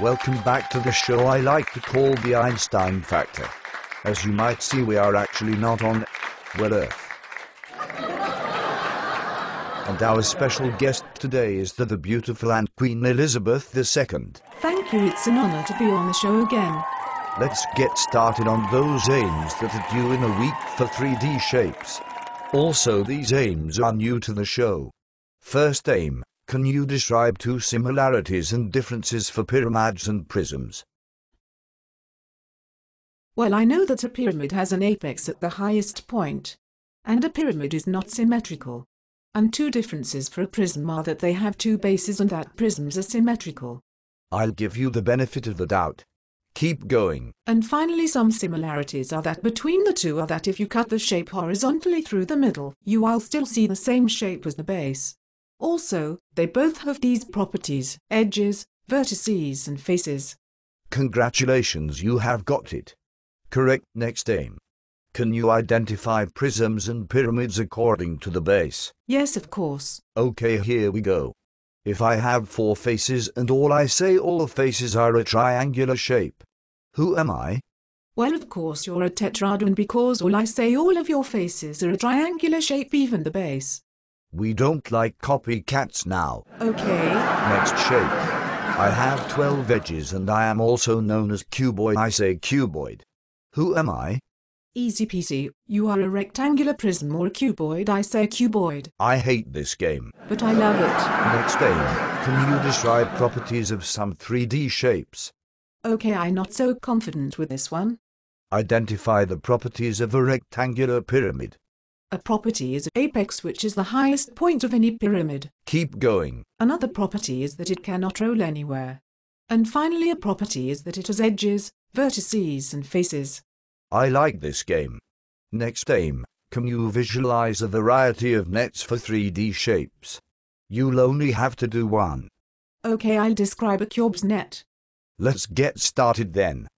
Welcome back to the show I like to call the Einstein Factor. As you might see, we are actually not on, well, Earth. And our special guest today is the beautiful and Queen Elizabeth II. Thank you, it's an honor to be on the show again. Let's get started on those aims that are due in a week for 3D shapes. Also, these aims are new to the show. First aim, can you describe two similarities and differences for pyramids and prisms? Well, I know that a pyramid has an apex at the highest point, and a pyramid is not symmetrical. And two differences for a prism are that they have two bases and that prisms are symmetrical. I'll give you the benefit of the doubt. Keep going. And finally, some similarities are that between the two are that if you cut the shape horizontally through the middle, you will still see the same shape as the base. Also, they both have these properties: edges, vertices and faces. Congratulations, you have got it. Correct. Next aim. Can you identify prisms and pyramids according to the base? Yes, of course. Okay, here we go. If I have four faces and all faces are a triangular shape, who am I? Well, of course you're a tetrahedron because all of your faces are a triangular shape, even the base. We don't like copycats now. Okay. Next shape. I have 12 edges and I am also known as cuboid. I say cuboid. Who am I? Easy peasy, you are a rectangular prism or a cuboid. I say cuboid. I hate this game. But I love it. Next aim, can you describe properties of some 3D shapes? Okay, I'm not so confident with this one. Identify the properties of a rectangular pyramid. A property is an apex, which is the highest point of any pyramid. Keep going. Another property is that it cannot roll anywhere. And finally, a property is that it has edges, vertices and faces. I like this game. Next aim, can you visualize a variety of nets for 3D shapes? You'll only have to do one. Okay, I'll describe a cube's net. Let's get started then.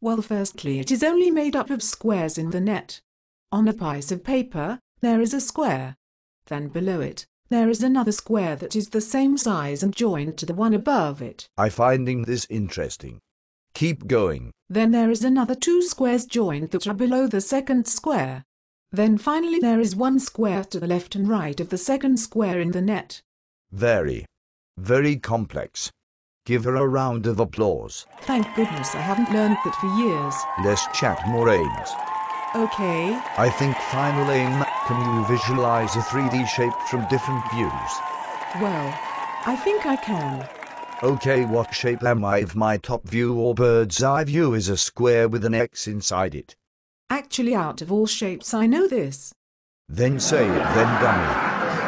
Well, firstly, it is only made up of squares in the net. On a piece of paper, there is a square. Then below it, there is another square that is the same size and joined to the one above it. I'm finding this interesting. Keep going. Then there is another two squares joined that are below the second square. Then finally there is one square to the left and right of the second square in the net. Very complex. Give her a round of applause. Thank goodness I haven't learned that for years. Let's chat more aims. Okay. I think final aim, can you visualize a 3D shape from different views? Well, I think I can. Okay, what shape am I if my top view or bird's eye view is a square with an X inside it? Actually, out of all shapes I know this. Then say it, then dummy.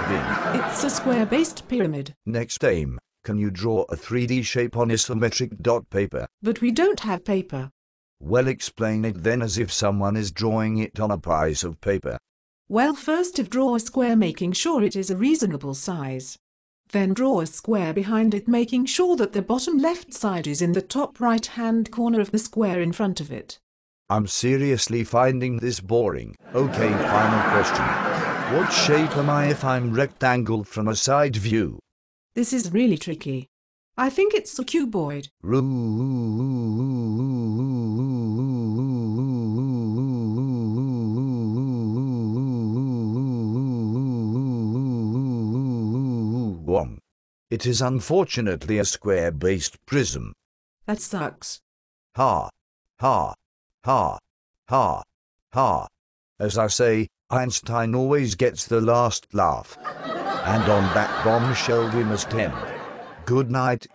Bing. It's a square-based pyramid. Next aim, can you draw a 3D shape on isometric dot paper? But we don't have paper. Well, explain it then as if someone is drawing it on a piece of paper. Well, first draw a square, making sure it is a reasonable size. Then draw a square behind it, making sure that the bottom left side is in the top right-hand corner of the square in front of it. I'm seriously finding this boring. Okay, final question. What shape am I if I'm rectangle from a side view? This is really tricky. I think it's a cuboid. Wrong. It is unfortunately a square-based prism. That sucks. Ha, ha, ha, ha, ha. As I say, Einstein always gets the last laugh. And on that bombshell we must end. Good night.